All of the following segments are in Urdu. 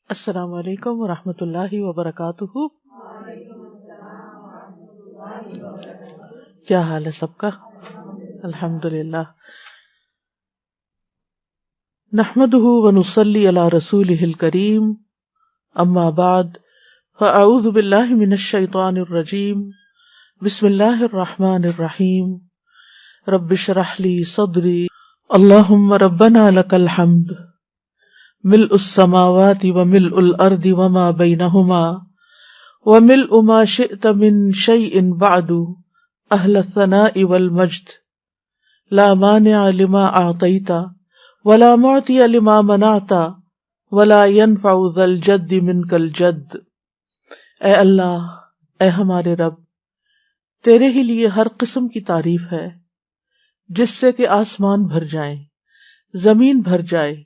السلام علیکم ورحمۃ اللہ وبرکاتہ. کیا حال ہے سب کا؟ الحمد للہ. نحمده ونصلی علی رسولہ الکریم. اما بعد فاعوذ باللہ من الشیطان الرجیم. بسم اللہ الرحمن الرحیم. رب اشرح لی صدری. اللہم ربنا لک الحمد ملء السماوات وملء الارض وما بینہما وملء ما شئت من شیء بعد اہل الثناء والمجد لا مانع لما اعطیت ولا معطی لما منعت ولا ينفع ذا الجد منک الجد. اے اللہ، اے ہمارے رب، تیرے ہی لیے ہر قسم کی تعریف ہے جس سے کہ آسمان بھر جائیں، زمین بھر جائے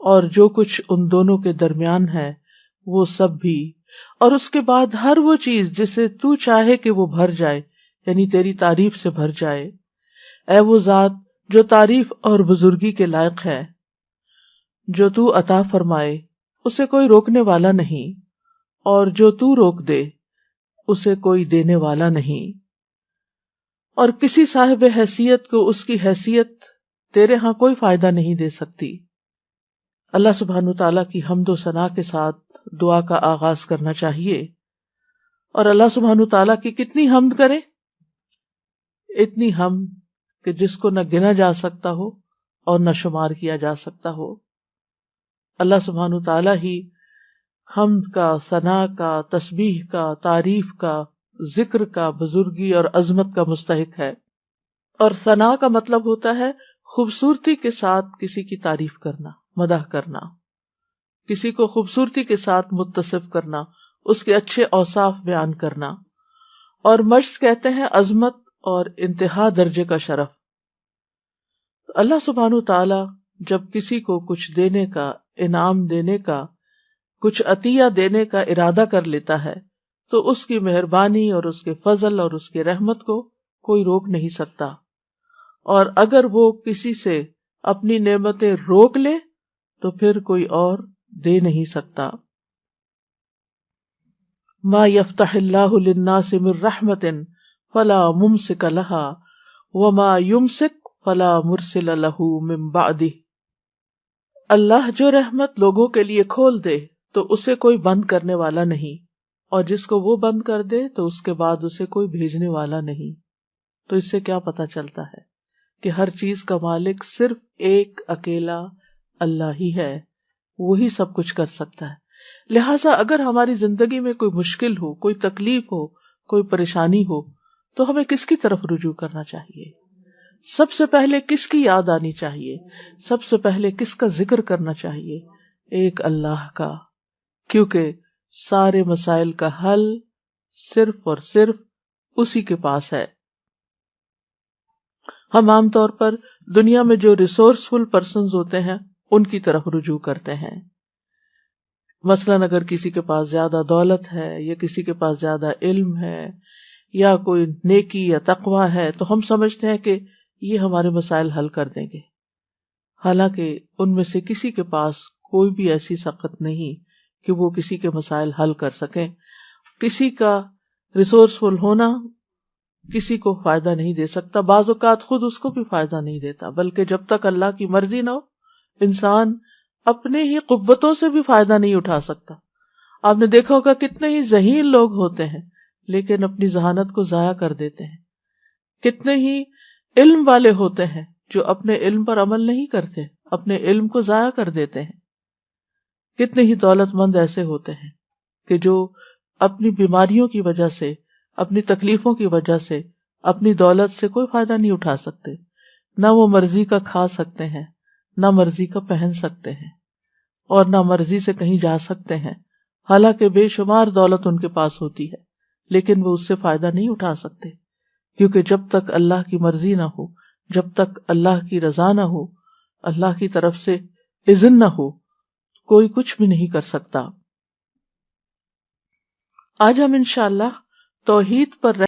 اور جو کچھ ان دونوں کے درمیان ہے وہ سب بھی، اور اس کے بعد ہر وہ چیز جسے تو چاہے کہ وہ بھر جائے، یعنی تیری تعریف سے بھر جائے. اے وہ ذات جو تعریف اور بزرگی کے لائق ہے، جو تو عطا فرمائے اسے کوئی روکنے والا نہیں، اور جو تو روک دے اسے کوئی دینے والا نہیں، اور کسی صاحب حیثیت کو اس کی حیثیت تیرے ہاں کوئی فائدہ نہیں دے سکتی. اللہ سبحانہ تعالیٰ کی حمد و ثنا کے ساتھ دعا کا آغاز کرنا چاہیے. اور اللہ سبحانہ تعالیٰ کی کتنی حمد کریں؟ اتنی حمد کہ جس کو نہ گنا جا سکتا ہو اور نہ شمار کیا جا سکتا ہو. اللہ سبحانہ تعالیٰ ہی حمد کا، ثنا کا، تسبیح کا، تعریف کا، ذکر کا، بزرگی اور عظمت کا مستحق ہے. اور ثنا کا مطلب ہوتا ہے خوبصورتی کے ساتھ کسی کی تعریف کرنا، مدح کرنا، کسی کو خوبصورتی کے ساتھ متصف کرنا، اس کے اچھے اوصاف بیان کرنا. اور مجد کہتے ہیں عظمت اور انتہا درجے کا شرف. اللہ سبحانہ تعالی جب کسی کو کچھ دینے کا، انعام دینے کا، کچھ عطیہ دینے کا ارادہ کر لیتا ہے تو اس کی مہربانی اور اس کے فضل اور اس کے رحمت کو کوئی روک نہیں سکتا. اور اگر وہ کسی سے اپنی نعمتیں روک لے تو پھر کوئی اور دے نہیں سکتا. ما یفتح اللہ للناس من رحمت فلا ممسک لها وما یمسک فلا مرسل له من بعدہ. اللہ جو رحمت لوگوں کے لیے کھول دے تو اسے کوئی بند کرنے والا نہیں، اور جس کو وہ بند کر دے تو اس کے بعد اسے کوئی بھیجنے والا نہیں. تو اس سے کیا پتہ چلتا ہے کہ ہر چیز کا مالک صرف ایک اکیلا اللہ ہی ہے، وہی سب کچھ کر سکتا ہے. لہٰذا اگر ہماری زندگی میں کوئی مشکل ہو، کوئی تکلیف ہو، کوئی پریشانی ہو تو ہمیں کس کی طرف رجوع کرنا چاہیے؟ سب سے پہلے کس کی یاد آنی چاہیے؟ سب سے پہلے کس کا ذکر کرنا چاہیے؟ ایک اللہ کا، کیونکہ سارے مسائل کا حل صرف اور صرف اسی کے پاس ہے. ہم عام طور پر دنیا میں جو ریسورسفل پرسنز ہوتے ہیں ان کی طرف رجوع کرتے ہیں. مثلاً اگر کسی کے پاس زیادہ دولت ہے یا کسی کے پاس زیادہ علم ہے یا کوئی نیکی یا تقویٰ ہے تو ہم سمجھتے ہیں کہ یہ ہمارے مسائل حل کر دیں گے، حالانکہ ان میں سے کسی کے پاس کوئی بھی ایسی سخت نہیں کہ وہ کسی کے مسائل حل کر سکیں. کسی کا ریسورسفل ہونا کسی کو فائدہ نہیں دے سکتا، بعض اوقات خود اس کو بھی فائدہ نہیں دیتا، بلکہ جب تک اللہ کی مرضی نہ ہو انسان اپنے ہی قوتوں سے بھی فائدہ نہیں اٹھا سکتا. آپ نے دیکھا ہوگا کتنے ہی ذہین لوگ ہوتے ہیں لیکن اپنی ذہانت کو ضائع کر دیتے ہیں. کتنے ہی علم والے ہوتے ہیں جو اپنے علم پر عمل نہیں کرتے، اپنے علم کو ضائع کر دیتے ہیں. کتنے ہی دولت مند ایسے ہوتے ہیں کہ جو اپنی بیماریوں کی وجہ سے، اپنی تکلیفوں کی وجہ سے اپنی دولت سے کوئی فائدہ نہیں اٹھا سکتے. نہ وہ مرضی کا کھا سکتے ہیں، نہ مرضی کا پہن سکتے ہیں، اور نہ مرضی سے کہیں جا سکتے ہیں، حالانکہ بے شمار دولت ان کے پاس ہوتی ہے لیکن وہ اس سے فائدہ نہیں اٹھا سکتے، کیونکہ جب تک اللہ کی مرضی نہ ہو، جب تک اللہ کی رضا نہ ہو، اللہ کی طرف سے اذن نہ ہو، کوئی کچھ بھی نہیں کر سکتا. آج ہم انشاءاللہ توحید پر